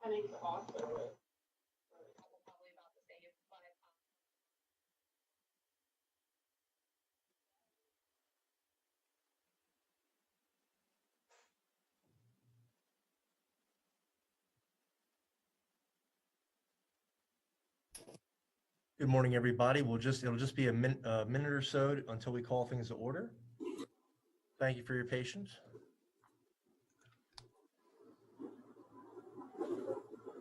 I think the hospital is. Probably about the same, but Good morning, everybody. It'll just be a minute or so until we call things to order. Thank you for your patience.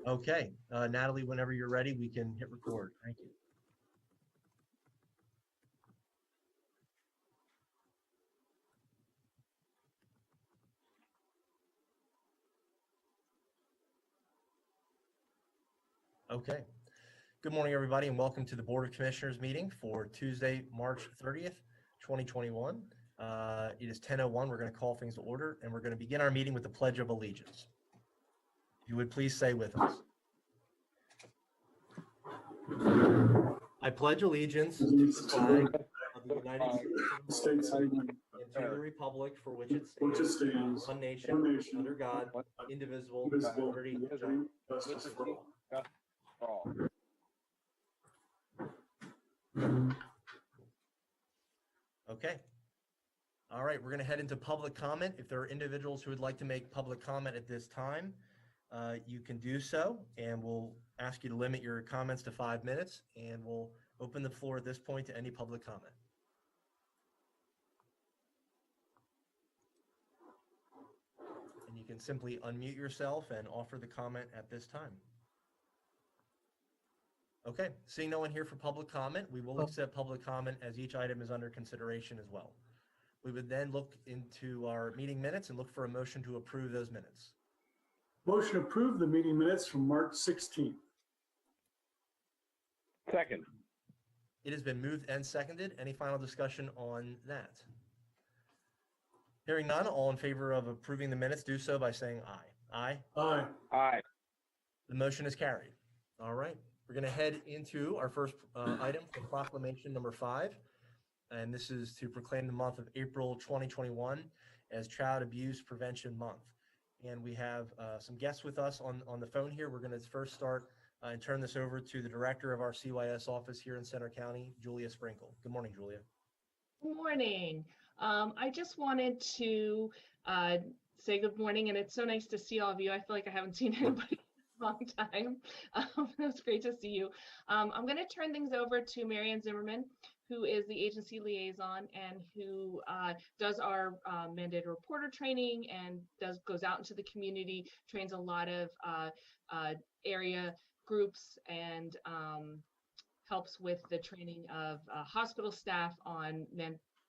Okay, Natalie, whenever you're ready, we can hit record. Thank you. Okay. Good morning, everybody, and welcome to the Board of Commissioners meeting for Tuesday, March 30th, 2021. It is 10:01. We're going to call things to order, and we're going to begin our meeting with the Pledge of Allegiance. If you would please say with us. I pledge allegiance to the flag of the United States and to the republic for which it stands, one nation, under God, indivisible, with liberty and justice for all. Okay. All right, we're going to head into public comment. If there are individuals who would like to make public comment at this time, you can do so, and we'll ask you to limit your comments to 5 minutes, and we'll open the floor at this point to any public comment. And you can simply unmute yourself and offer the comment at this time. Okay, seeing no one here for public comment, we will accept public comment as each item is under consideration as well. We would then look into our meeting minutes and look for a motion to approve those minutes. Motion to approve the meeting minutes from March 16th. Second. It has been moved and seconded. Any final discussion on that? Hearing none, all in favor of approving the minutes, do so by saying aye. Aye. Aye. Aye. The motion is carried. All right. We're going to head into our first item for proclamation number 5. And this is to proclaim the month of April 2021 as Child Abuse Prevention Month. And we have some guests with us on the phone here. We're going to first start and turn this over to the director of our CYS office here in Center County, Julia Sprinkle. Good morning, Julia. Good morning. I just wanted to say good morning, and it's so nice to see all of you. I feel like I haven't seen anybody in a long time. It's great to see you. I'm going to turn things over to Marianne Zimmerman, who is the agency liaison and who does our mandated reporter training and goes out into the community, trains a lot of area groups, and helps with the training of hospital staff on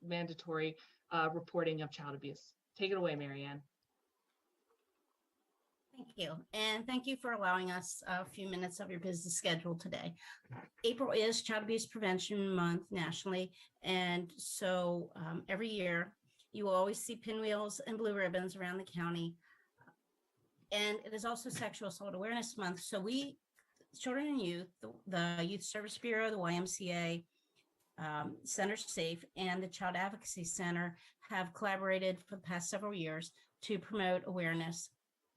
mandatory reporting of child abuse. Take it away, Marianne. Thank you. And thank you for allowing us a few minutes of your busy schedule today. April is Child Abuse Prevention Month nationally. And so every year you will always see pinwheels and blue ribbons around the county. And it is also Sexual Assault Awareness Month. So we, Children and Youth, the Youth Service Bureau, the YMCA, Center Safe, and the Child Advocacy Center have collaborated for the past several years to promote awareness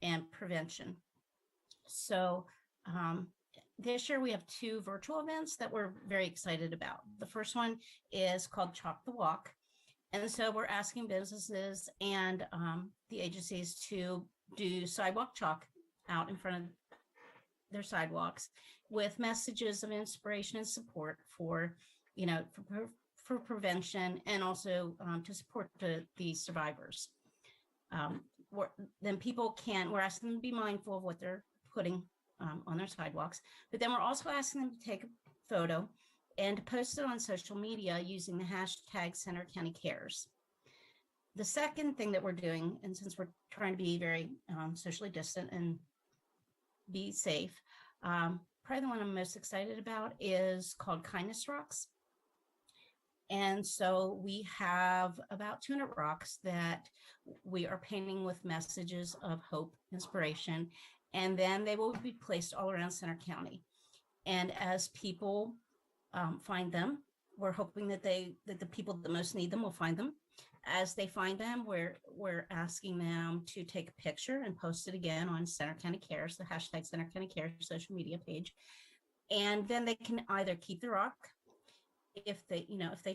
and prevention. So this year we have 2 virtual events that we're very excited about. The first one is called Chalk the Walk. And so we're asking businesses and the agencies to do sidewalk chalk out in front of their sidewalks with messages of inspiration and support for, for prevention, and also to support the survivors. Then we're asking them to be mindful of what they're putting on their sidewalks, but then we're also asking them to take a photo and to post it on social media using the hashtag Center County Cares. The second thing that we're doing, and since we're trying to be very socially distant and be safe, probably the one I'm most excited about is called Kindness Rocks. And so we have about 200 rocks that we are painting with messages of hope, inspiration, and then they will be placed all around Center County. And as people find them, we're hoping that the people that most need them will find them. as they find them, we're asking them to take a picture and post it again on Center County Cares, the hashtag Center County Cares social media page. And then they can either keep the rock if they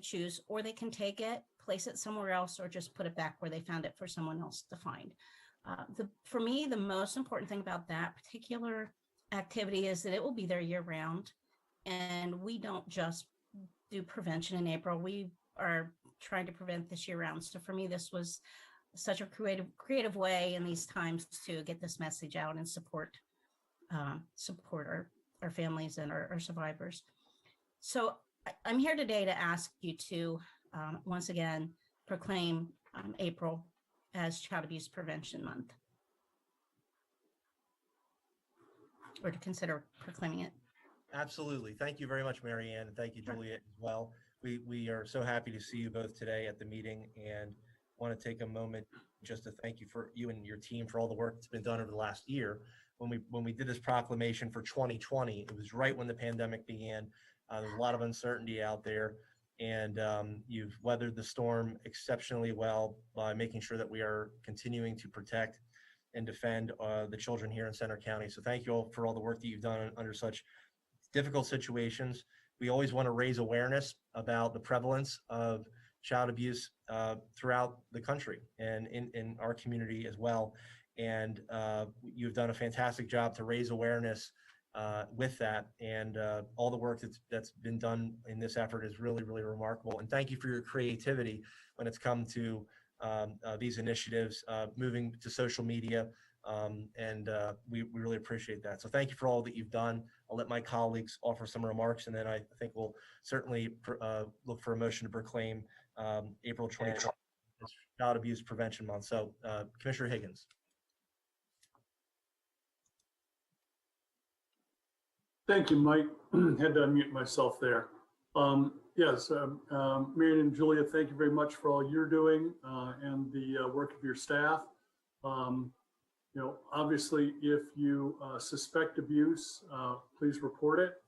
choose, or they can take it, place it somewhere else, or just put it back where they found it for someone else to find. For me, the most important thing about that particular activity is that it will be there year round. And we don't just do prevention in April. We are trying to prevent this year round. So for me, this was such a creative way in these times to get this message out and support our families and our survivors. So I'm here today to ask you to once again proclaim April as Child Abuse Prevention Month, or to consider proclaiming it. Absolutely. Thank you very much, Mary Ann, and thank you, Juliet, as well. We are so happy to see you both today at the meeting, and want to take a moment just to thank you for you and your team for all the work that's been done over the last year. When we did this proclamation for 2020, it was right when the pandemic began. There's a lot of uncertainty out there, and you've weathered the storm exceptionally well by making sure that we are continuing to protect and defend the children here in Center County. So thank you all for all the work that you've done under such difficult situations. We always want to raise awareness about the prevalence of child abuse throughout the country and in our community as well. And you've done a fantastic job to raise awareness with that. And all the work that's been done in this effort is really, really remarkable. And thank you for your creativity when it's come to these initiatives, moving to social media. We really appreciate that. So thank you for all that you've done. I'll let my colleagues offer some remarks, and then I think we'll certainly look for a motion to proclaim April 2020 as Child Abuse Prevention Month. So Commissioner Higgins. Thank you, Mike. Had to unmute myself there. Yes, Marion and Julia, thank you very much for all you're doing and the work of your staff. Obviously, if you suspect abuse, please report it.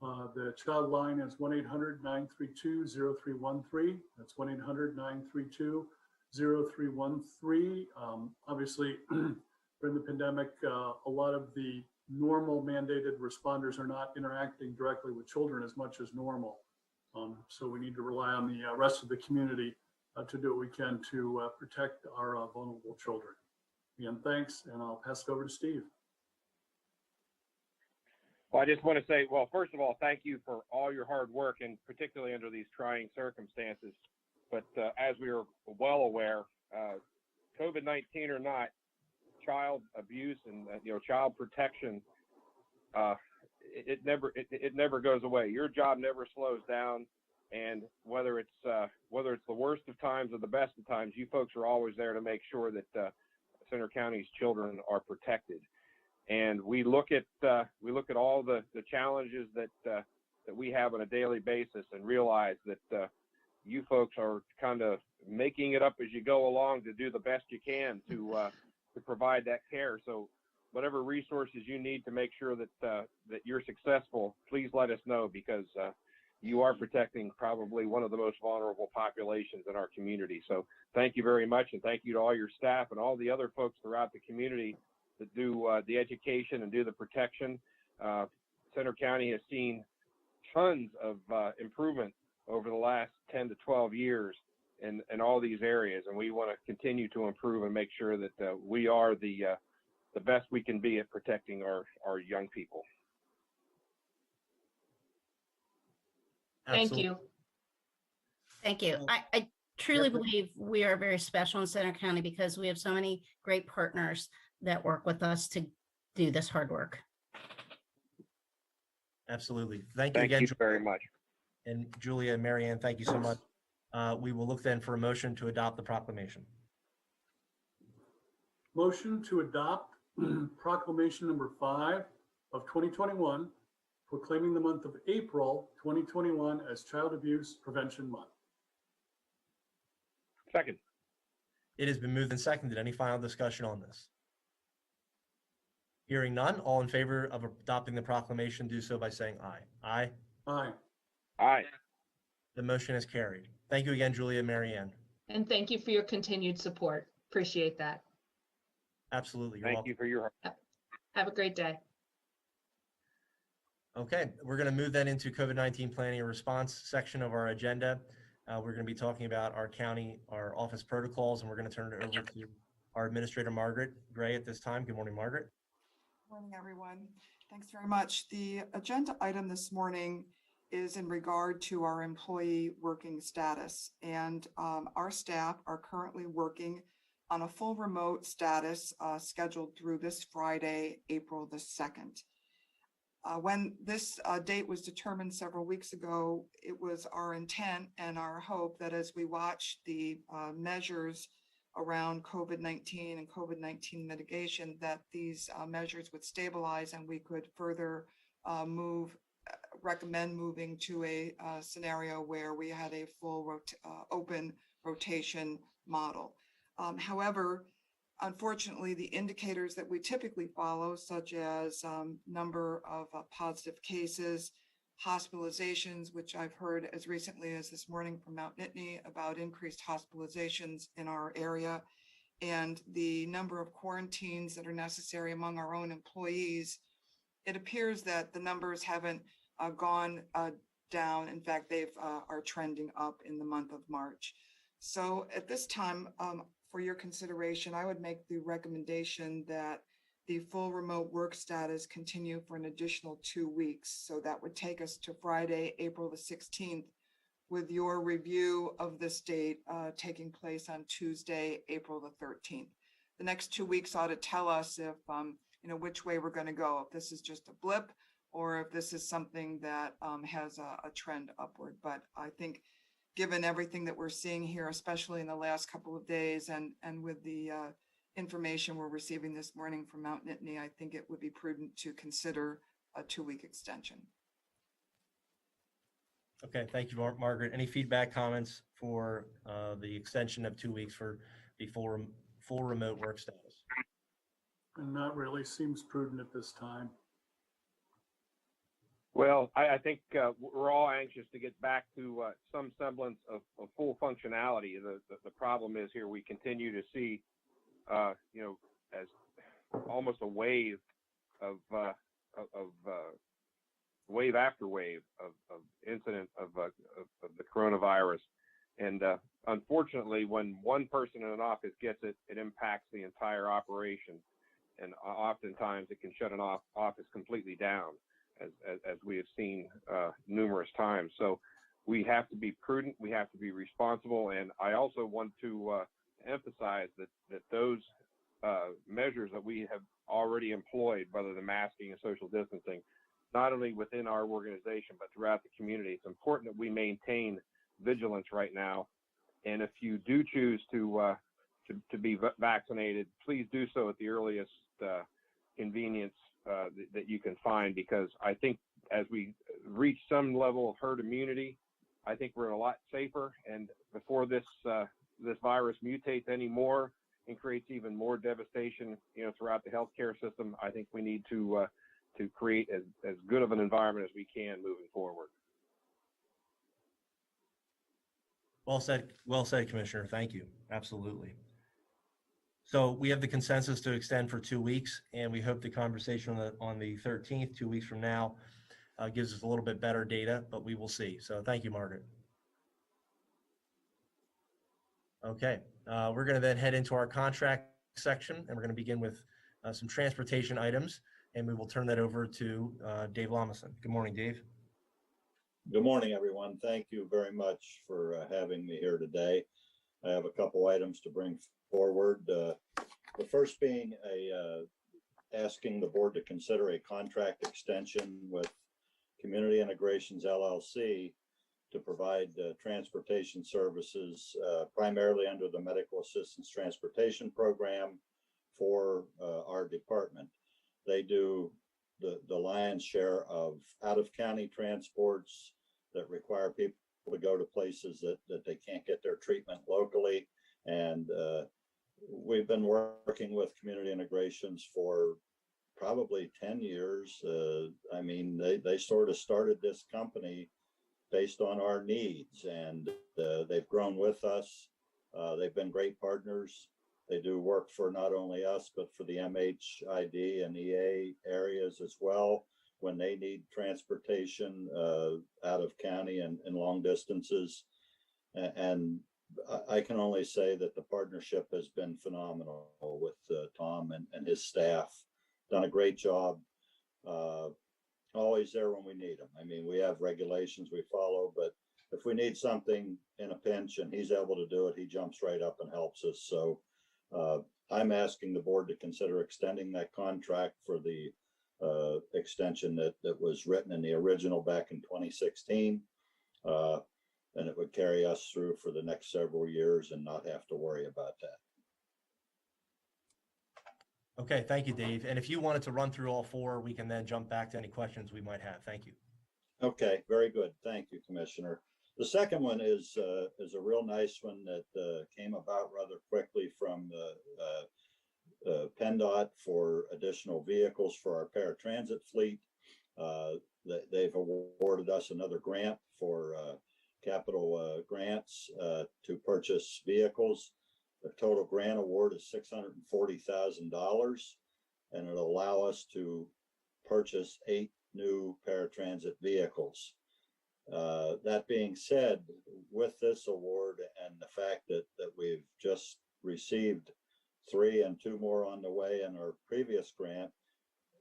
The child line is 1-800-932-0313. That's 1-800-932-0313. Obviously, during the pandemic, a lot of the normal mandated responders are not interacting directly with children as much as normal. So we need to rely on the rest of the community to do what we can to protect our vulnerable children. Again, thanks, and I'll pass it over to Steve. Well, I just want to say, well, first of all, thank you for all your hard work, and particularly under these trying circumstances. But as we are well aware, COVID-19 or not, child abuse and child protection, it never goes away. Your job never slows down, and whether it's the worst of times or the best of times, you folks are always there to make sure that Center County's children are protected. And we look at all the challenges that we have on a daily basis, and realize that you folks are kind of making it up as you go along to do the best you can to provide that care. So whatever resources you need to make sure that you're successful, please let us know, because you are protecting probably one of the most vulnerable populations in our community. So thank you very much, and thank you to all your staff and all the other folks throughout the community that do the education and do the protection. Center County has seen tons of improvement over the last 10 to 12 years in all these areas, and we want to continue to improve and make sure that we are the best we can be at protecting our young people. Thank you. Thank you. I truly believe we are very special in Center County because we have so many great partners that work with us to do this hard work. Absolutely. Thank you Thank again, you very much. And Julia and Mary Ann, thank you so much. We will look then for a motion to adopt the proclamation. Motion to adopt proclamation number 5 of 2021, proclaiming the month of April 2021 as Child Abuse Prevention Month. Second. It has been moved and seconded. Any final discussion on this? Hearing none, all in favor of adopting the proclamation, do so by saying aye. Aye. Aye. Aye. The motion is carried. Thank you again, Julia and Mary Ann. And thank you for your continued support. Appreciate that. Absolutely. You're Thank welcome. you for your Have a great day. Okay, we're going to move then into COVID-19 planning and response section of our agenda. We're going to be talking about our county, our office protocols, and we're going to turn it over to our administrator, Margaret Gray, at this time. Good morning, Margaret. Morning, everyone. Thanks very much. The agenda item this morning is in regard to our employee working status. And our staff are currently working on a full remote status scheduled through this Friday, April the 2nd. When this date was determined several weeks ago, it was our intent and our hope that as we watch the measures around COVID-19 and COVID-19 mitigation, that these measures would stabilize and we could further recommend moving to a scenario where we had a full open rotation model. However, unfortunately, the indicators that we typically follow, such as number of positive cases, hospitalizations, which I've heard as recently as this morning from Mount Nittany about increased hospitalizations in our area, and the number of quarantines that are necessary among our own employees, it appears that the numbers haven't gone down. In fact, they are trending up in the month of March. So at this time, for your consideration, I would make the recommendation that the full remote work status continue for an additional 2 weeks. So that would take us to Friday, April the 16th, with your review of this date taking place on Tuesday, April the 13th. The next 2 weeks ought to tell us if, which way we're going to go, if this is just a blip or if this is something that has a trend upward. But I think given everything that we're seeing here, especially in the last couple of days and with the information we're receiving this morning from Mount Nittany, I think it would be prudent to consider a 2-week extension. Okay, thank you, Margaret. Any feedback, comments for the extension of 2 weeks for the full remote work status? And not really seems prudent at this time. Well, I think we're all anxious to get back to some semblance of full functionality. The problem is here we continue to see, as almost a wave of wave after wave of incident of the coronavirus. And unfortunately, when one person in an office gets it, it impacts the entire operation. And oftentimes it can shut an office completely down, as we have seen numerous times. So we have to be prudent, we have to be responsible, and I also want to emphasize that those measures that we have already employed, whether the masking and social distancing, not only within our organization but throughout the community, it's important that we maintain vigilance right now. And if you do choose to be vaccinated, please do so at the earliest convenience that you can find, because I think as we reach some level of herd immunity, I think we're a lot safer. And before this virus mutates anymore and creates even more devastation, throughout the healthcare system, I think we need to create as good of an environment as we can moving forward. Well said, Commissioner. Thank you. Absolutely. So we have the consensus to extend for 2 weeks, and we hope the conversation on the 13th, 2 weeks from now, gives us a little bit better data, but we will see. So thank you, Margaret. Okay, we're going to then head into our contract section, and we're going to begin with some transportation items, and we will turn that over to Dave Lomison. Good morning, Dave. Good morning, everyone. Thank you very much for having me here today. I have a couple items to bring forward. The first being asking the board to consider a contract extension with Community Integrations LLC to provide transportation services primarily under the Medical Assistance Transportation Program for our department. They do the lion's share of out-of-county transports that require people to go to places that they can't get their treatment locally. And we've been working with Community Integrations for probably 10 years. I mean, they sort of started this company based on our needs, and they've grown with us. They've been great partners. They do work for not only us, but for the MHID and EA areas as well when they need transportation out of county and long distances. And I can only say that the partnership has been phenomenal with Tom and his staff. Done a great job. Always there when we need them. I mean, we have regulations we follow, but if we need something in a pinch and he's able to do it, he jumps right up and helps us. So I'm asking the board to consider extending that contract for the extension that was written in the original back in 2016. And it would carry us through for the next several years and not have to worry about that. Okay, thank you, Dave. And if you wanted to run through all four, we can then jump back to any questions we might have. Thank you. Okay, very good. Thank you, Commissioner. The second one is a real nice one that came about rather quickly from the PennDOT for additional vehicles for our paratransit fleet. They've awarded us another grant for capital grants to purchase vehicles. The total grant award is $640,000, and it'll allow us to purchase 8 new paratransit vehicles. That being said, with this award and the fact that we've just received 3 and 2 more on the way in our previous grant,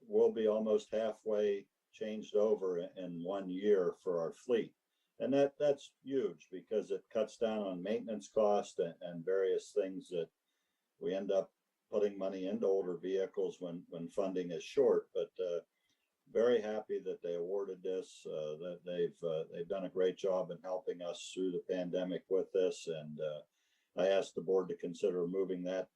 we'll be almost halfway changed over in 1 year for our fleet. And that's huge because it cuts down on maintenance cost and various things that we end up putting money into older vehicles when funding is short. But very happy that they awarded this, that they've done a great job in helping us through the pandemic with this. And I asked the board to consider moving that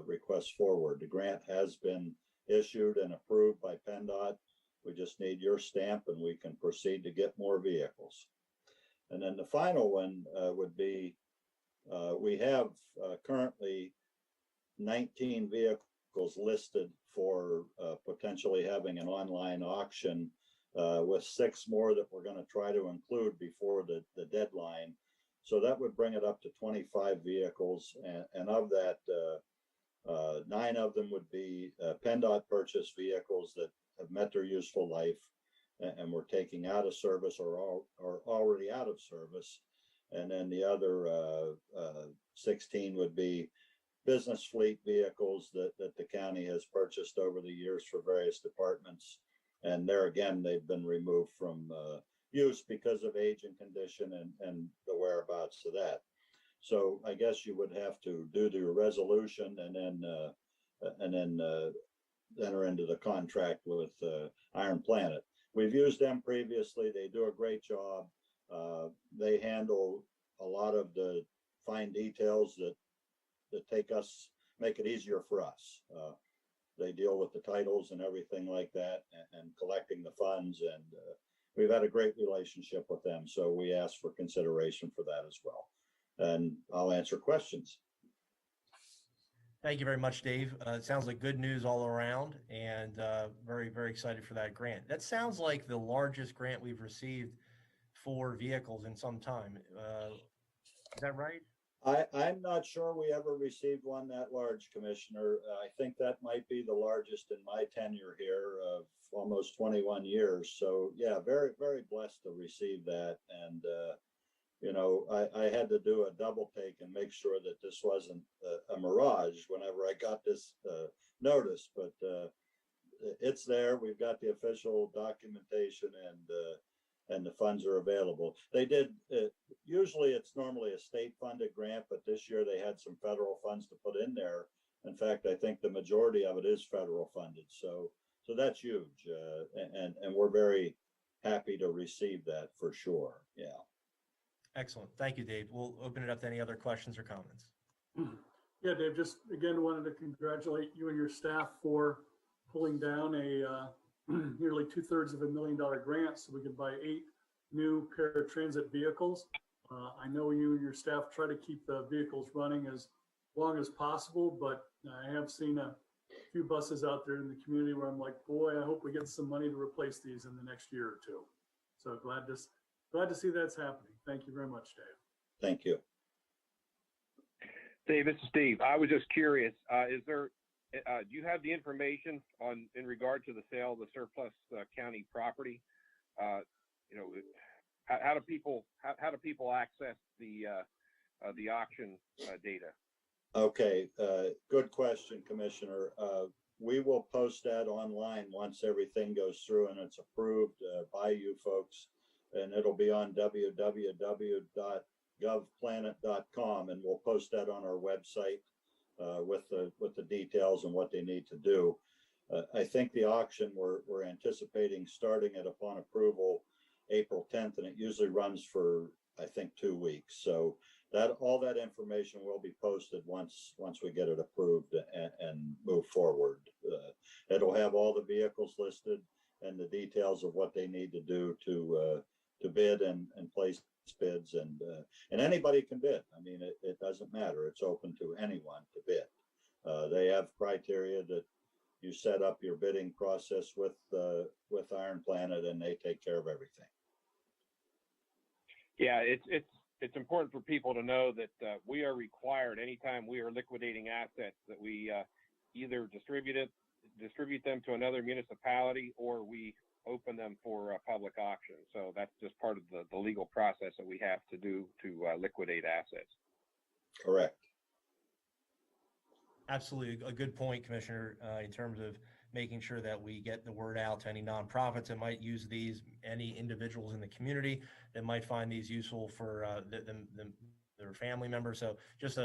request forward. The grant has been issued and approved by PennDOT. We just need your stamp and we can proceed to get more vehicles. And then the final one would be, we have currently 19 vehicles listed for potentially having an online auction with 6 more that we're going to try to include before the deadline. So that would bring it up to 25 vehicles. And of that, 9 of them would be PennDOT purchased vehicles that have met their useful life and we're taking out of service or already out of service. And then the other 16 would be business fleet vehicles that the county has purchased over the years for various departments. And there again, they've been removed from use because of age and condition and the whereabouts of that. So I guess you would have to do the resolution and then enter into the contract with Iron Planet. We've used them previously. They do a great job. They handle a lot of the fine details that make it easier for us. They deal with the titles and everything like that and collecting the funds. And we've had a great relationship with them. So we ask for consideration for that as well. And I'll answer questions. Thank you very much, Dave. It sounds like good news all around and very, very excited for that grant. That sounds like the largest grant we've received for vehicles in some time. Is that right? I'm not sure we ever received one that large, Commissioner. I think that might be the largest in my tenure here of almost 21 years. So yeah, very, very blessed to receive that. And you know, I had to do a double take and make sure that this wasn't a mirage whenever I got this notice, but it's there. We've got the official documentation and the funds are available. They did, usually it's normally a state funded grant, but this year they had some federal funds to put in there. In fact, I think the majority of it is federal funded. So that's huge. And we're very happy to receive that for sure. Yeah. Excellent. Thank you, Dave. We'll open it up to any other questions or comments. Yeah, Dave, just again, wanted to congratulate you and your staff for pulling down a nearly $250,000 grant so we could buy 8 new paratransit vehicles. I know you and your staff try to keep the vehicles running as long as possible, but I have seen a few buses out there in the community where I'm like, boy, I hope we get some money to replace these in the next year or two. So glad to see that's happening. Thank you very much, Dave. Thank you. Dave, this is Steve. I was just curious, do you have the information in regard to the sale of the surplus county property? You know, how do people access the auction data? Okay, good question, Commissioner. We will post that online once everything goes through and it's approved by you folks. And it'll be on www.govplanet.com, and we'll post that on our website with the details and what they need to do. I think the auction we're anticipating starting it upon approval April 10th, and it usually runs for, I think, 2 weeks. So that all that information will be posted once we get it approved and move forward. It'll have all the vehicles listed and the details of what they need to do to bid and place bids, and anybody can bid. I mean, it doesn't matter. It's open to anyone to bid. They have criteria that you set up your bidding process with Iron Planet, and they take care of everything. Yeah, it's important for people to know that we are required anytime we are liquidating assets that we either distribute them to another municipality, or we open them for a public auction. So that's just part of the legal process that we have to do to liquidate assets. Correct. Absolutely. A good point, Commissioner, in terms of making sure that we get the word out to any nonprofits that might use these, any individuals in the community that might find these useful for their family members. So just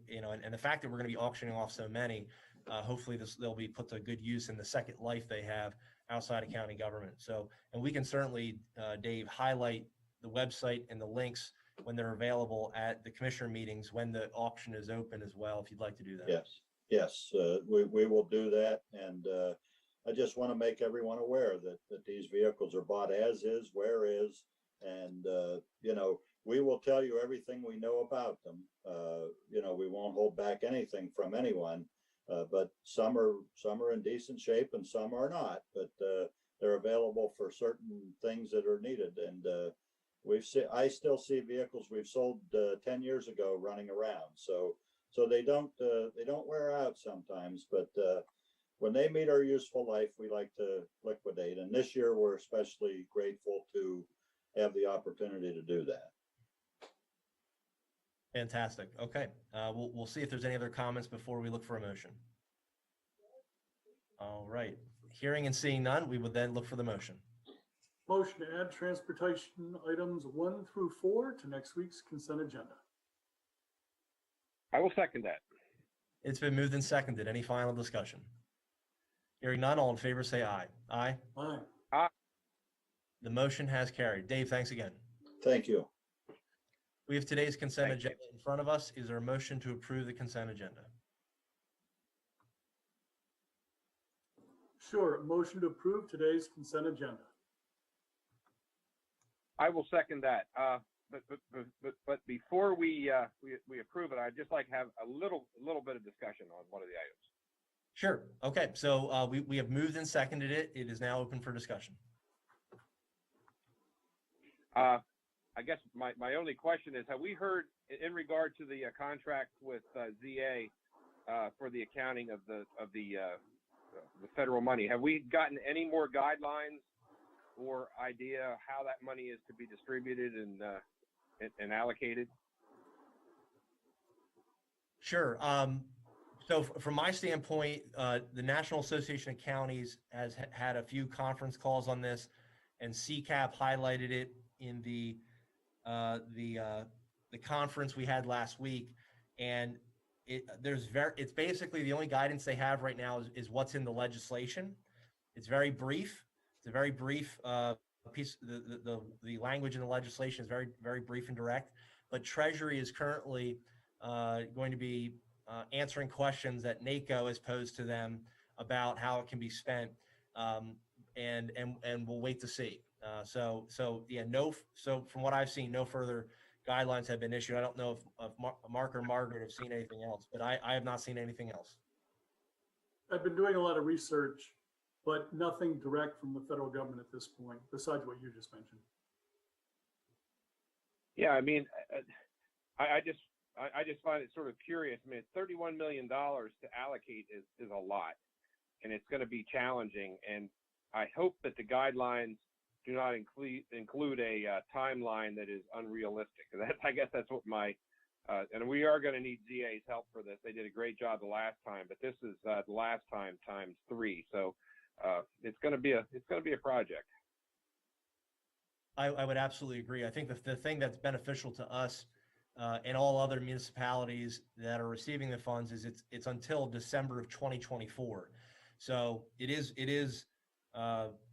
you know, and the fact that we're going to be auctioning off so many, hopefully they'll be put to good use in the second life they have outside of county government. So, and we can certainly, Dave, highlight the website and the links when they're available at the commissioner meetings when the auction is open as well, if you'd like to do that. Yes, we will do that. And I just want to make everyone aware that these vehicles are bought as is, where is, and you know, we will tell you everything we know about them. You know, we won't hold back anything from anyone, but some are in decent shape and some are not, but they're available for certain things that are needed. And I still see vehicles we've sold 10 years ago running around. So they don't wear out sometimes, but when they meet our useful life, we like to liquidate. And this year we're especially grateful to have the opportunity to do that. Fantastic. Okay. We'll see if there's any other comments before we look for a motion. All right. Hearing and seeing none, we would then look for the motion. Motion to add transportation items 1 through 4 to next week's consent agenda. I will second that. It's been moved and seconded. Any final discussion? Hearing none, all in favor say aye. Aye. Aye. Aye. The motion has carried. Dave, thanks again. Thank you. We have today's consent Thank you. agenda in front of us. Is there a motion to approve the consent agenda? Sure. Motion to approve today's consent agenda. I will second that. But before we approve it, I'd just like to have a little bit of discussion on one of the items. Sure. Okay. So we have moved and seconded it. It is now open for discussion. I guess my only question is, have we heard in regard to the contract with ZA for the accounting of the federal money, have we gotten any more guidelines or idea how that money is to be distributed and allocated? Sure. So from my standpoint, the National Association of Counties has had a few conference calls on this, and CCAP highlighted it in the conference we had last week. And it's basically the only guidance they have right now is what's in the legislation. It's very brief. It's a very brief piece. The language in the legislation is very, very brief and direct. But Treasury is currently going to be answering questions that NACO has posed to them about how it can be spent, and we'll wait to see. So from what I've seen, no further guidelines have been issued. I don't know if Mark or Margaret have seen anything else, but I have not seen anything else. I've been doing a lot of research, but nothing direct from the federal government at this point, besides what you just mentioned. Yeah, I mean, I just I just find it sort of curious. I mean, it's $31 million to allocate is a lot, and it's going to be challenging. And I hope that the guidelines do not include a timeline that is unrealistic. I guess that's what and we are going to need ZA's help for this. They did a great job the last time, but this is the last time times 3. So it's going to be a project. I would absolutely agree. I think the thing that's beneficial to us and all other municipalities that are receiving the funds is it's until December of 2024. So it is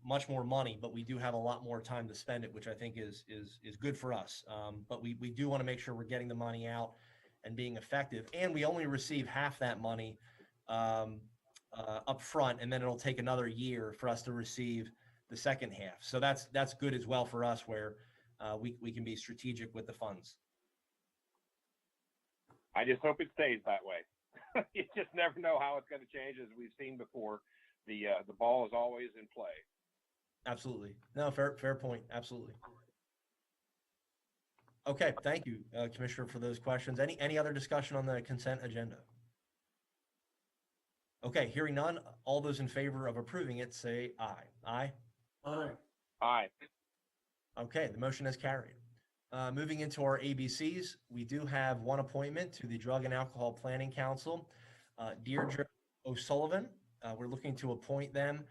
much more money, but we do have a lot more time to spend it, which I think is good for us. But we do want to make sure we're getting the money out and being effective. And we only receive half that money up front, and then it'll take another year for us to receive the second half. So that's good as well for us, where we can be strategic with the funds. I just hope it stays that way. You just never know how it's going to change, as we've seen before. The ball is always in play. Absolutely. No, fair point. Absolutely. Okay, thank you, Commissioner, for those questions. Any other discussion on the consent agenda? Okay, hearing none, all those in favor of approving it say aye. Aye? Aye. Aye. Okay, the motion is carried. Moving into our ABCs, we do have one appointment to the Drug and Alcohol Planning Council. Deirdre O'Sullivan, we're looking to appoint them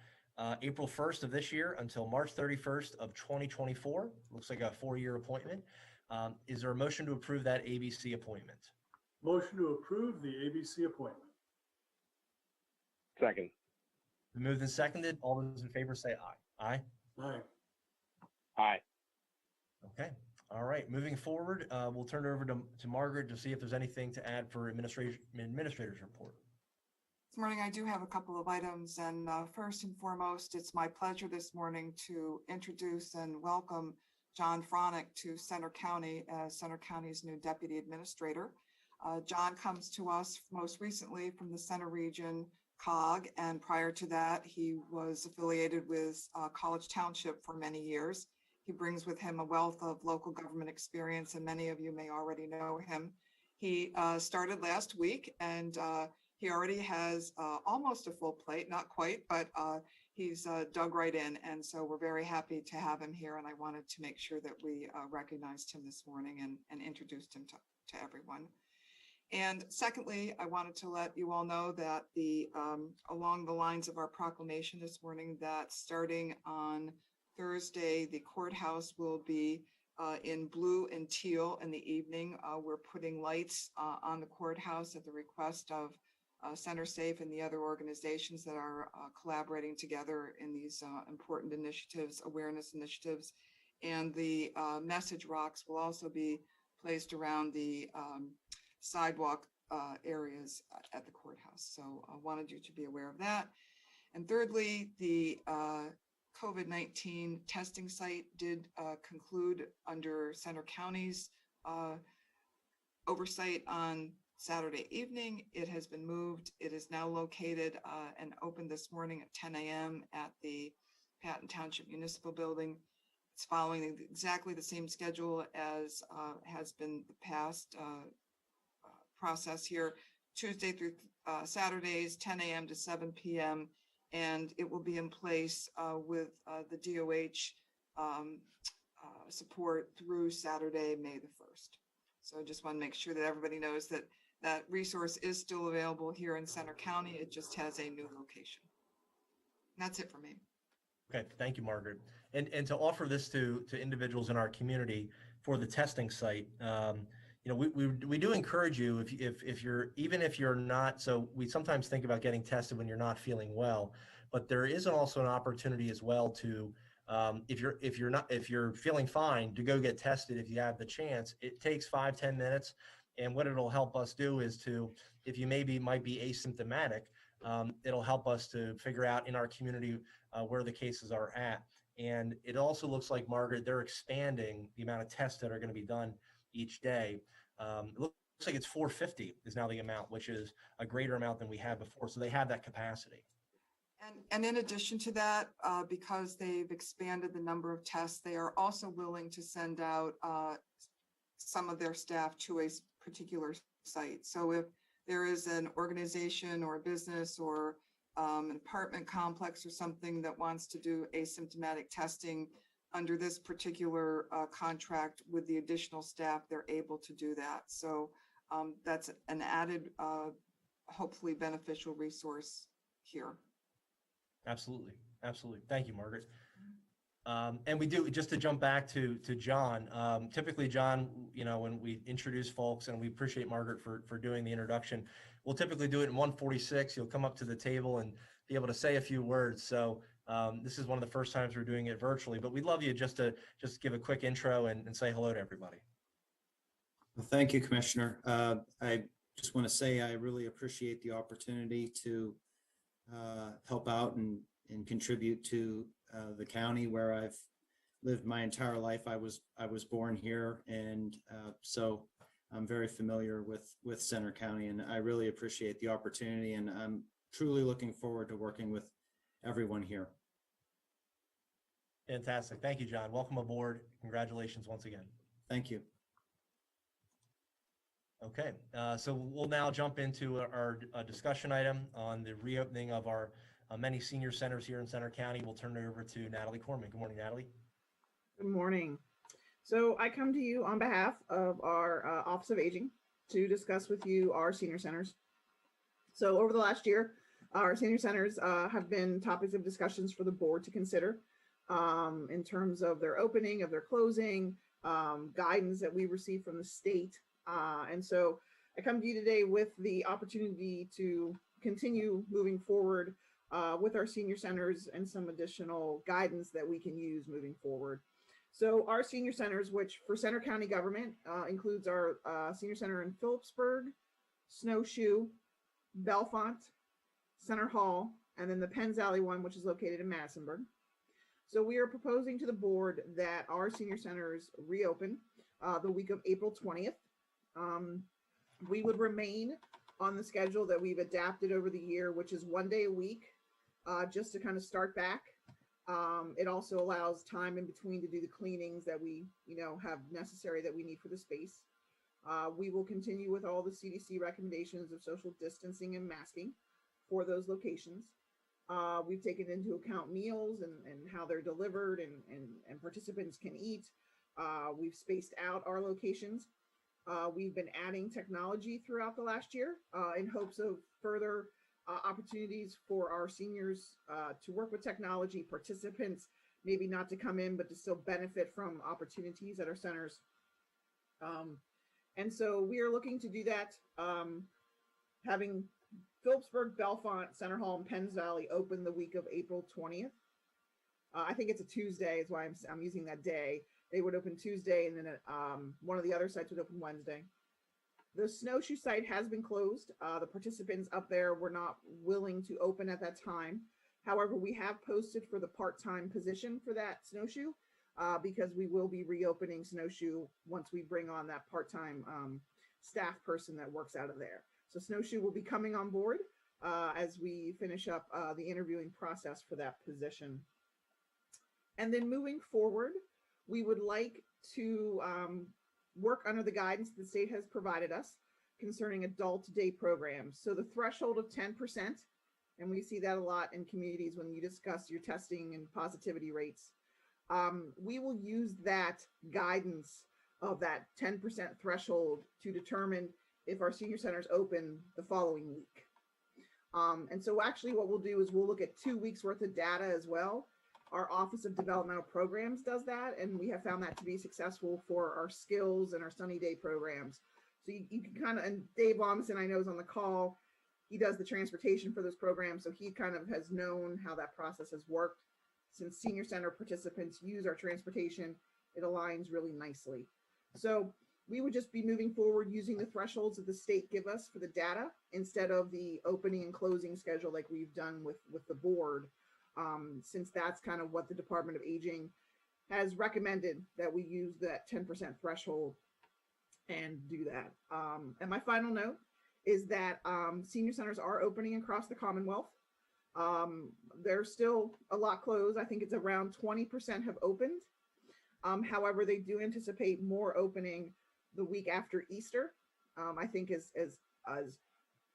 April 1st of this year until March 31st of 2024. Looks like a 4-year appointment. Is there a motion to approve that ABC appointment? Motion to approve the ABC appointment. Second. Moved and seconded. All those in favor say aye. Aye? Aye. Aye. Okay. All right. Moving forward, we'll turn it over to Margaret to see if there's anything to add for administrator's report. This morning, I do have a couple of items, and first and foremost, it's my pleasure this morning to introduce and welcome John Fronic to Center County as Center County's new Deputy Administrator. John comes to us most recently from the Center Region COG, and prior to that, he was affiliated with College Township for many years. He brings with him a wealth of local government experience, and many of you may already know him. He started last week, and he already has almost a full plate, not quite, but he's dug right in. And so we're very happy to have him here. And I wanted to make sure that we recognized him this morning and introduced him to everyone. And secondly, I wanted to let you all know that along the lines of our proclamation this morning, that starting on Thursday, the courthouse will be in blue and teal in the evening. We're putting lights on the courthouse at the request of Center Safe and the other organizations that are collaborating together in these important initiatives, awareness initiatives. And the message rocks will also be placed around the sidewalk areas at the courthouse. So I wanted you to be aware of that. And thirdly, the COVID-19 testing site did conclude under Center County's oversight on Saturday evening. It has been moved. It is now located and opened this morning at 10 a.m. at the Patton Township Municipal Building. It's following exactly the same schedule as has been the past process here, Tuesday through Saturdays, 10 a.m. to 7 p.m. And it will be in place with the DOH support through Saturday, May the 1st. So I just want to make sure that everybody knows that that resource is still available here in Center County. It just has a new location. And that's it for me. Okay, thank you, Margaret. And to offer this to individuals in our community for the testing site, you know, we do encourage you if you're, even if you're not, so we sometimes think about getting tested when you're not feeling well, but there is also an opportunity as well to, if you're feeling fine, to go get tested if you have the chance. It takes 5-10 minutes. And what it'll help us do is to, if you might be asymptomatic, it'll help us to figure out in our community where the cases are at. And it also looks like, Margaret, they're expanding the amount of tests that are going to be done each day. It looks like it's 450 is now the amount, which is a greater amount than we had before. So they have that capacity. And in addition to that, because they've expanded the number of tests, they are also willing to send out some of their staff to a particular site. So if there is an organization or a business or an apartment complex or something that wants to do asymptomatic testing under this particular contract with the additional staff, they're able to do that. So that's an added, hopefully beneficial resource here. Absolutely. Absolutely. Thank you, Margaret. And we do, just to jump back to John, typically, John, you know, when we introduce folks, and we appreciate Margaret for doing the introduction, we'll typically do it in 1:46. You'll come up to the table and be able to say a few words. So this is one of the first times we're doing it virtually, but we'd love you just to give a quick intro and say hello to everybody. Well, thank you, Commissioner. I just want to say I really appreciate the opportunity to help out and contribute to the county where I've lived my entire life. I was born here, and so I'm very familiar with Center County, and I really appreciate the opportunity, and I'm truly looking forward to working with everyone here. Fantastic. Thank you, John. Welcome aboard. Congratulations once again. Thank you. Okay, so we'll now jump into our discussion item on the reopening of our many senior centers here in Center County. We'll turn it over to Natalie Corman. Good morning, Natalie. Good morning. So I come to you on behalf of our Office of Aging to discuss with you our senior centers. So over the last year, our senior centers have been topics of discussions for the board to consider in terms of their opening, of their closing, guidance that we receive from the state. And so I come to you today with the opportunity to continue moving forward with our senior centers and some additional guidance that we can use moving forward. So our senior centers, which for Center County government includes our senior center in Phillipsburg, Snowshoe, Bellefonte, Center Hall, and then the Penns Valley one, which is located in Madisonburg. So we are proposing to the board that our senior centers reopen the week of April 20th. We would remain on the schedule that we've adapted over the year, which is 1 day a week, just to kind of start back. It also allows time in between to do the cleanings that we, have necessary that we need for the space. We will continue with all the CDC recommendations of social distancing and masking for those locations. We've taken into account meals and how they're delivered and participants can eat. We've spaced out our locations. We've been adding technology throughout the last year in hopes of further opportunities for our seniors to work with technology, participants, maybe not to come in, but to still benefit from opportunities at our centers. And so we are looking to do that, having Phillipsburg, Bellefonte, Center Hall, and Penns Valley open the week of April 20th. I think it's a Tuesday is why I'm using that day. They would open Tuesday, and then one of the other sites would open Wednesday. The Snowshoe site has been closed. The participants up there were not willing to open at that time. However, we have posted for the part-time position for that Snowshoe because we will be reopening Snowshoe once we bring on that part-time staff person that works out of there. So Snowshoe will be coming on board as we finish up the interviewing process for that position. And then moving forward, we would like to work under the guidance the state has provided us concerning adult day programs. So the threshold of 10%, and we see that a lot in communities when you discuss your testing and positivity rates. We will use that guidance of that 10% threshold to determine if our senior centers open the following week. And so actually what we'll do is we'll look at 2 weeks worth of data as well. Our Office of Developmental Programs does that, and we have found that to be successful for our skills and our sunny day programs. So you can kind of, and Dave Lomison, I know, is on the call. He does the transportation for those programs, so he kind of has known how that process has worked. Since senior center participants use our transportation, it aligns really nicely. So we would just be moving forward using the thresholds that the state give us for the data instead of the opening and closing schedule like we've done with the board. Since that's kind of what the Department of Aging has recommended, that we use that 10% threshold and do that. And my final note is that senior centers are opening across the Commonwealth. There's still a lot closed. I think it's around 20% have opened. However, they do anticipate more opening the week after Easter. I think as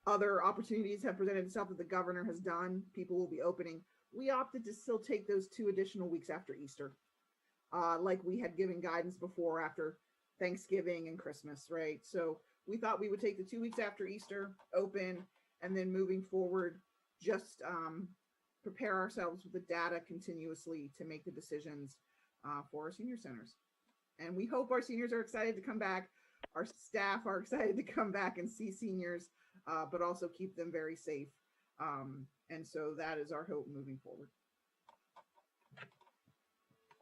other opportunities have presented itself that the governor has done, people will be opening. We opted to still take those 2 additional weeks after Easter, like we had given guidance before after Thanksgiving and Christmas, right? So we thought we would take the 2 weeks after Easter, open, and then moving forward, just prepare ourselves with the data continuously to make the decisions for our senior centers. And we hope our seniors are excited to come back. Our staff are excited to come back and see seniors, but also keep them very safe. And so that is our hope moving forward.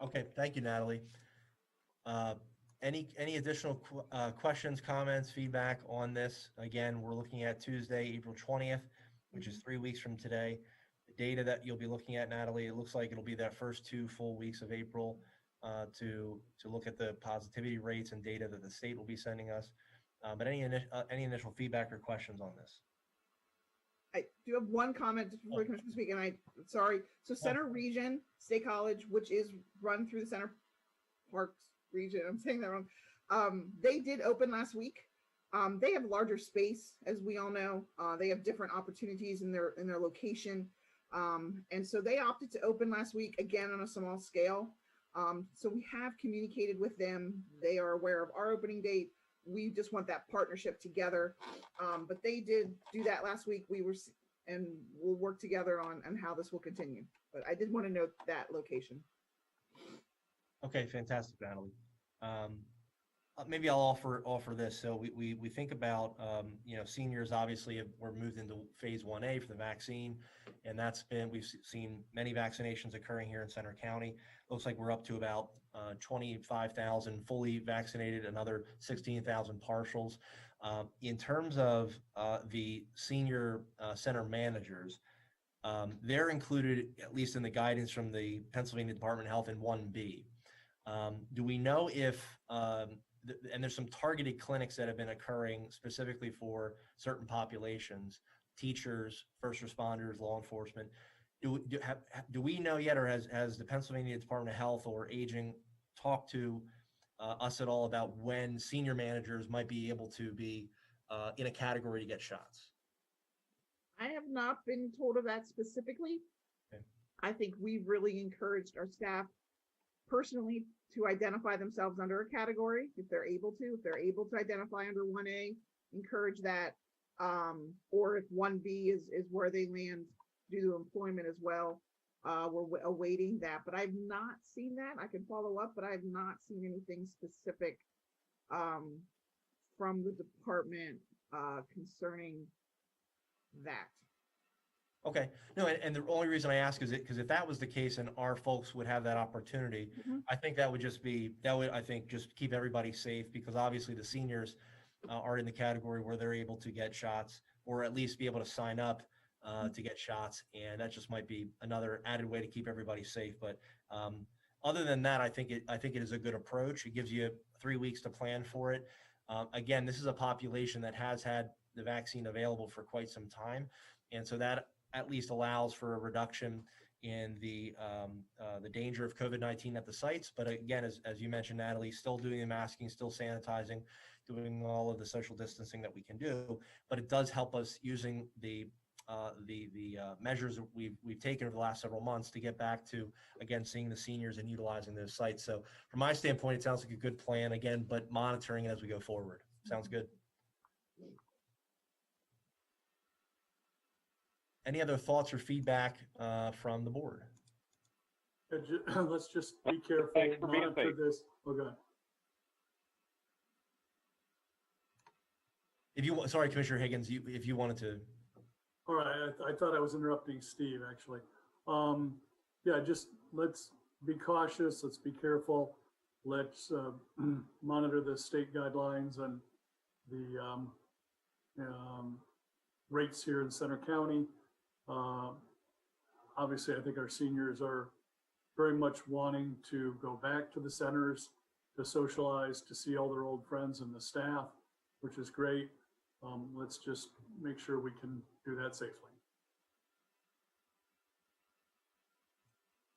Okay, thank you, Natalie. Any additional questions, comments, feedback on this? Again, we're looking at Tuesday, April 20th, which is 3 weeks from today. The data that you'll be looking at, Natalie, it looks like it'll be that first 2 full weeks of April to look at the positivity rates and data that the state will be sending us. But any initial feedback or questions on this? I do have one comment just before Commissioner speak, and sorry. So Center Region State College, which is run through the Center Parks region, I'm saying that wrong. They did open last week. They have larger space, as we all know. They have different opportunities in their location. And so they opted to open last week, again, on a small scale. So we have communicated with them. They are aware of our opening date. We just want that partnership together. But they did do that last week. And we'll work together on how this will continue. But I did want to note that location. Okay, fantastic, Natalie. Maybe I'll offer this. So we think about seniors. Obviously, we're moved into phase 1A for the vaccine, and we've seen many vaccinations occurring here in Center County. Looks like we're up to about 25,000 fully vaccinated, another 16,000 partials. In terms of the senior center managers, they're included, at least in the guidance from the Pennsylvania Department of Health, in 1B. Do we know if, and there's some targeted clinics that have been occurring specifically for certain populations, teachers, first responders, law enforcement. Do we know yet, or has the Pennsylvania Department of Health or Aging talked to us at all about when senior managers might be able to be in a category to get shots? I have not been told of that specifically. Okay. I think we've really encouraged our staff personally to identify themselves under a category if they're able to identify under 1A, encourage that, or if 1B is where they land due to employment as well. We're awaiting that, but I've not seen that. I can follow up, but I've not seen anything specific from the department concerning that. Okay. No, and the only reason I ask is because if that was the case and our folks would have that opportunity, I think that would just keep everybody safe, because obviously the seniors are in the category where they're able to get shots, or at least be able to sign up to get shots. And that just might be another added way to keep everybody safe. But other than that, I think it is a good approach. It gives you 3 weeks to plan for it. Again, this is a population that has had the vaccine available for quite some time. And so that at least allows for a reduction in the danger of COVID-19 at the sites. But again, as you mentioned, Natalie, still doing the masking, still sanitizing, doing all of the social distancing that we can do. But it does help us using the measures that we've taken over the last several months to get back to, again, seeing the seniors and utilizing those sites. So from my standpoint, it sounds like a good plan, again, but monitoring it as we go forward. Sounds good. Any other thoughts or feedback from the board? Let's just be careful, Thanks for being monitor safe. this. Okay. Sorry, Commissioner Higgins, if you wanted to. All right, I thought I was interrupting Steve, actually. Yeah, just let's be cautious, let's be careful. Let's monitor the state guidelines and the rates here in Center County. Obviously, I think our seniors are very much wanting to go back to the centers, to socialize, to see all their old friends and the staff, which is great. Let's just make sure we can do that safely.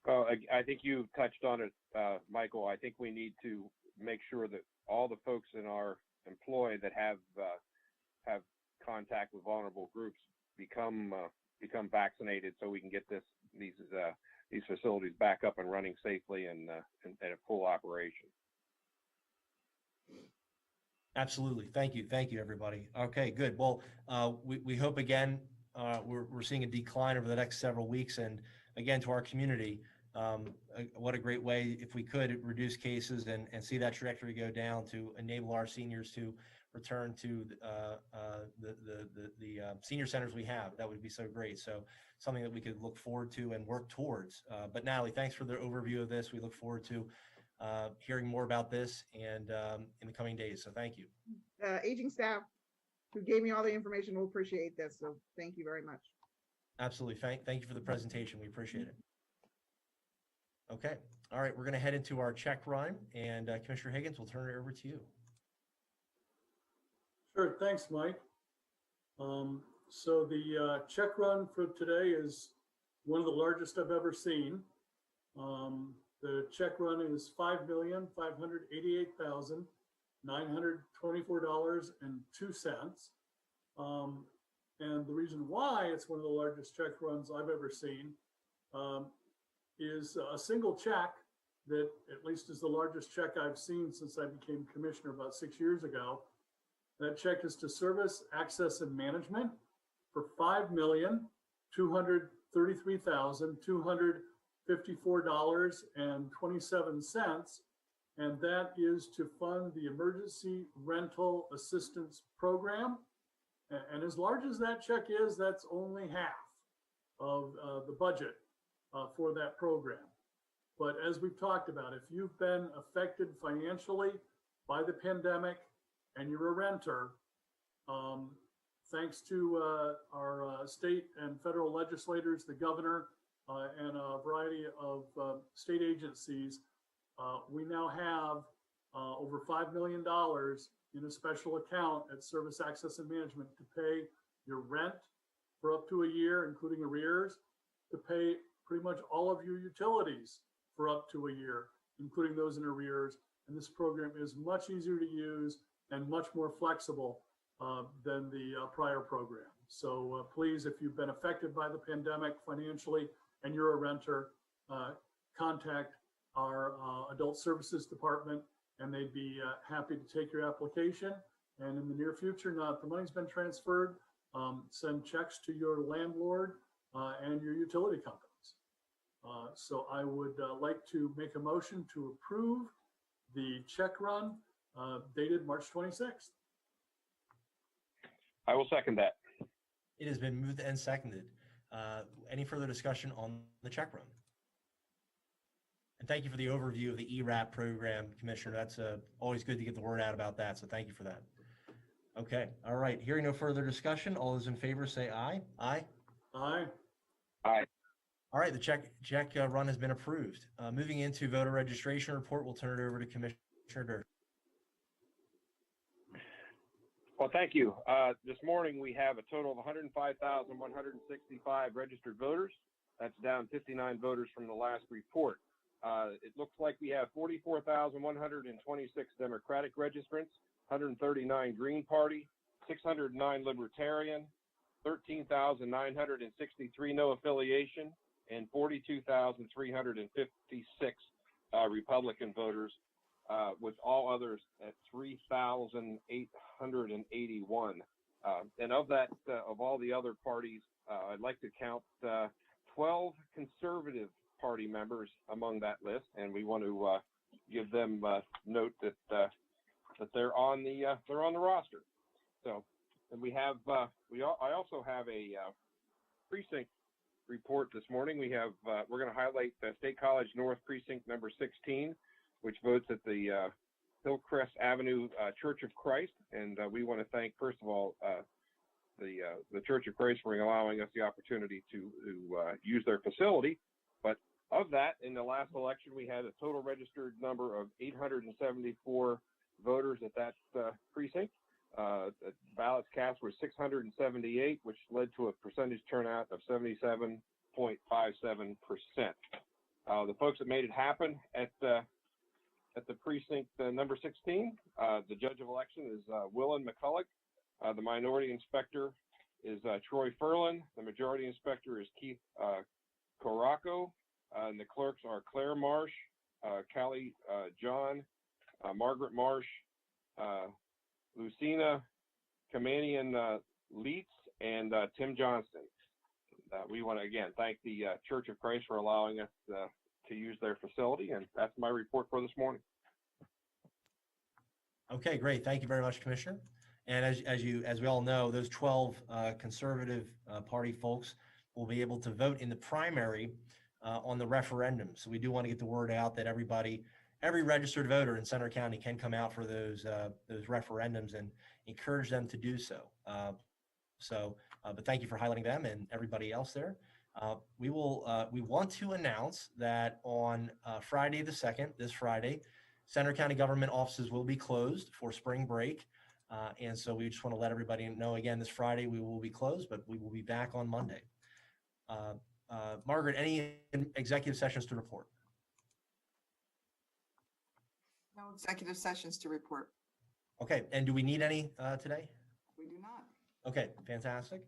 Well, I think you touched on it, Michael. I think we need to make sure that all the folks in our employ that have have contact with vulnerable groups become vaccinated, so we can get these facilities back up and running safely and at a full operation. Absolutely. Thank you. Thank you, everybody. Okay, good. Well, we hope again, we're seeing a decline over the next several weeks. And again, to our community, what a great way, if we could, reduce cases and see that trajectory go down to enable our seniors to return to the senior centers we have. That would be so great. So something that we could look forward to and work towards. But Natalie, thanks for the overview of this. We look forward to hearing more about this and in the coming days. So thank you. Aging staff who gave me all the information will appreciate this. So thank you very much. Absolutely. Thank you for the presentation. We appreciate it. Okay. All right. We're going to head into our check run, and Commissioner Higgins, we'll turn it over to you. Sure, thanks, Mike. So the check run for today is one of the largest I've ever seen. The check run is $5,588,924.02. And the reason why it's one of the largest check runs I've ever seen is a single check that at least is the largest check I've seen since I became commissioner about 6 years ago. That check is to Service Access and Management for $5,233,254.27. And that is to fund the Emergency Rental Assistance Program. And as large as that check is, that's only half of the budget for that program. But as we've talked about, if you've been affected financially by the pandemic and you're a renter, thanks to our state and federal legislators, the governor, and a variety of state agencies, we now have over $5 million in a special account at Service Access and Management to pay your rent for up to a year, including arrears, to pay pretty much all of your utilities for up to a year, including those in arrears. And this program is much easier to use and much more flexible than the prior program. So please, if you've been affected by the pandemic financially and you're a renter, contact our Adult Services Department, and they'd be happy to take your application. And in the near future, now that the money's been transferred, send checks to your landlord and your utility companies. So I would like to make a motion to approve the check run dated March 26th. I will second that. It has been moved and seconded. Any further discussion on the check run? And thank you for the overview of the ERAP program, Commissioner. That's always good to get the word out about that. So thank you for that. Okay. All right. Hearing no further discussion, all those in favor say aye. Aye. Aye. Aye. All right. The check run has been approved. Moving into voter registration report, we'll turn it over to Commissioner Durst. Well, thank you. This morning we have a total of 105,165 registered voters. That's down 59 voters from the last report. It looks like we have 44,126 Democratic registrants, 139 Green Party, 609 Libertarian, 13,963 no affiliation, and 42,356 Republican voters, with all others at 3,881. And of that, of all the other parties, I'd like to count 12 conservative party members among that list, and we want to give them note that they're on the roster. So, and we have I also have a precinct report this morning. We have we're going to highlight State College North Precinct number 16, which votes at the Hillcrest Avenue Church of Christ, and we want to thank, first of all, the Church of Christ for allowing us the opportunity to use their facility. But of that, in the last election, we had a total registered number of 874 voters at that precinct. The ballots cast were 678, which led to a percentage turnout of 77.57%. The folks that made it happen at the precinct number 16, the judge of election is Willen McCulloch. The minority inspector is Troy Furlan. The majority inspector is Keith Coraco. And the clerks are Claire Marsh, Callie John, Margaret Marsh, Lucina Kamanian Leitz, and Tim Johnston. We want to again thank the Church of Christ for allowing us to use their facility, and that's my report for this morning. Okay, great. Thank you very much, Commissioner. And as we all know, those 12 conservative party folks will be able to vote in the primary on the referendum. So we do want to get the word out that every registered voter in Center County can come out for those referendums and encourage them to do so. But thank you for highlighting them and everybody else there. We want to announce that on Friday the 2nd, this Friday, Center County government offices will be closed for spring break. And so we just want to let everybody know again, this Friday we will be closed, but we will be back on Monday. Margaret, any executive sessions to report? No executive sessions to report. Okay, and do we need any today? We do not. Okay, fantastic.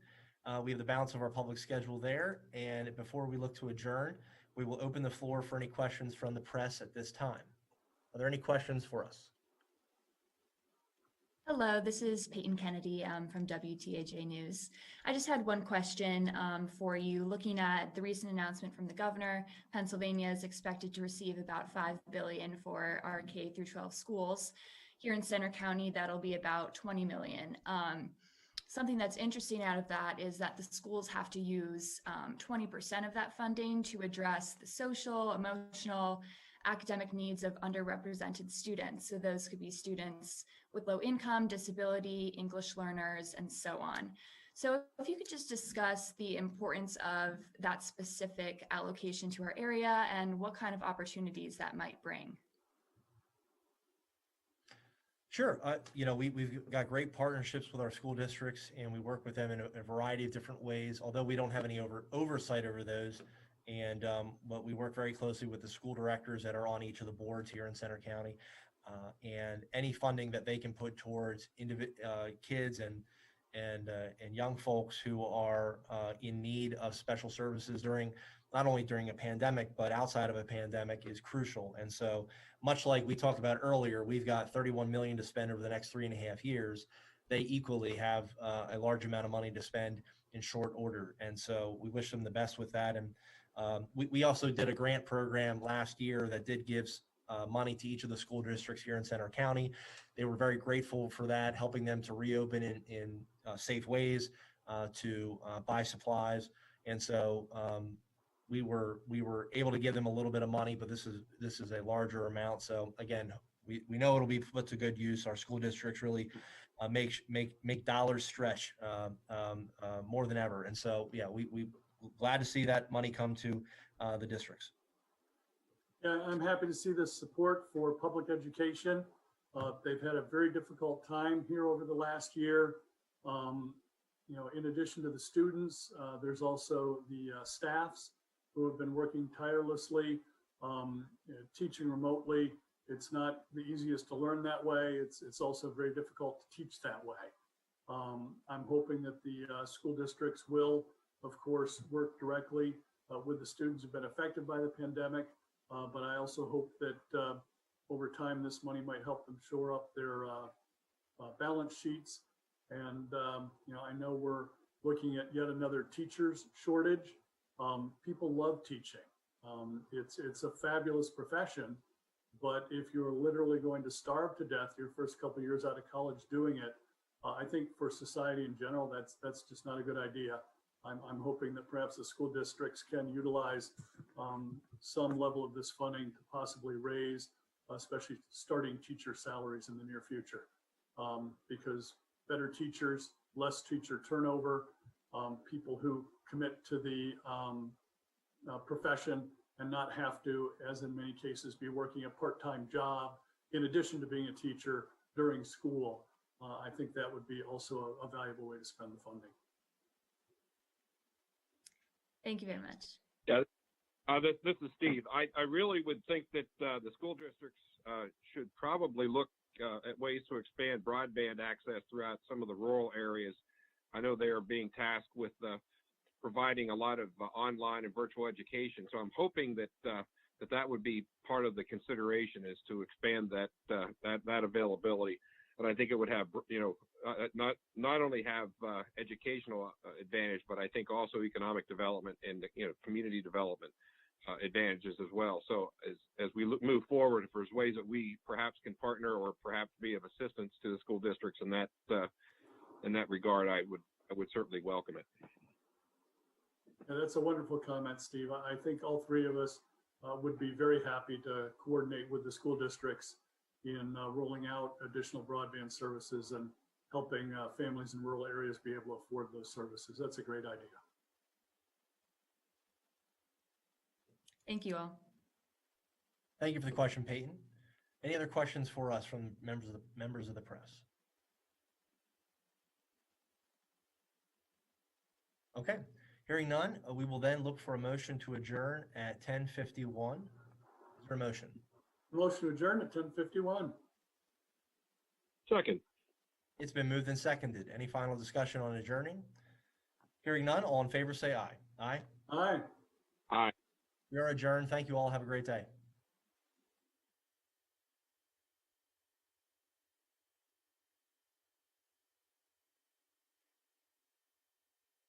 We have the balance of our public schedule there. And before we look to adjourn, we will open the floor for any questions from the press at this time. Are there any questions for us? Hello, this is Peyton Kennedy from WTAJ News. I just had one question for you. Looking at the recent announcement from the governor, Pennsylvania is expected to receive about $5 billion for our K through 12 schools. Here in Center County, that'll be about $20 million. Something that's interesting out of that is that the schools have to use 20% of that funding to address the social, emotional, academic needs of underrepresented students. So those could be students with low income, disability, English learners, and so on. So if you could just discuss the importance of that specific allocation to our area and what kind of opportunities that might bring. Sure. We've got great partnerships with our school districts, and we work with them in a variety of different ways, although we don't have any oversight over those. But we work very closely with the school directors that are on each of the boards here in Center County, and any funding that they can put towards kids and young folks who are in need of special services not only during a pandemic, but outside of a pandemic is crucial. And so much like we talked about earlier, we've got $31 million to spend over the next 3.5 years. They equally have a large amount of money to spend in short order. And so we wish them the best with that. And we also did a grant program last year that did give money to each of the school districts here in Center County. They were very grateful for that, helping them to reopen in safe ways, to buy supplies. And so we were able to give them a little bit of money, but this is a larger amount. So again, we know it'll be put to good use. Our school districts really make dollars stretch more than ever. And so, yeah, we glad to see that money come to the districts. Yeah, I'm happy to see this support for public education. They've had a very difficult time here over the last year. In addition to the students, there's also the staffs who have been working tirelessly, teaching remotely. It's not the easiest to learn that way. It's also very difficult to teach that way. I'm hoping that the school districts will, of course, work directly with the students who've been affected by the pandemic. But I also hope that over time, this money might help them shore up their balance sheets. And, I know we're looking at yet another teachers shortage. People love teaching. It's a fabulous profession, but if you're literally going to starve to death your first couple of years out of college doing it, I think for society in general, that's just not a good idea. I'm hoping that perhaps the school districts can utilize some level of this funding to possibly raise, especially starting teacher salaries in the near future, because better teachers, less teacher turnover, people who commit to the profession and not have to, as in many cases, be working a part-time job in addition to being a teacher during school. I think that would be also a valuable way to spend the funding. Thank you very much. Yeah, this is Steve. I really would think that the school districts should probably look at ways to expand broadband access throughout some of the rural areas. I know they are being tasked with providing a lot of online and virtual education. So I'm hoping that that would be part of the consideration, is to expand that availability. And I think it would have, not only have educational advantage, but I think also economic development and community development advantages as well. So as we move forward, if there's ways that we perhaps can partner or perhaps be of assistance to the school districts in that regard, I would certainly welcome it. Yeah, that's a wonderful comment, Steve. I think all three of us would be very happy to coordinate with the school districts in rolling out additional broadband services and helping families in rural areas be able to afford those services. That's a great idea. Thank you all. Thank you for the question, Peyton. Any other questions for us from members of the press? Okay, hearing none, we will then look for a motion to adjourn at 10:51. Is there a motion? Motion to adjourn at 10:51. Second. It's been moved and seconded. Any final discussion on adjourning? Hearing none, all in favor say aye. Aye. Aye. Aye. We are adjourned. Thank you all. Have a great day.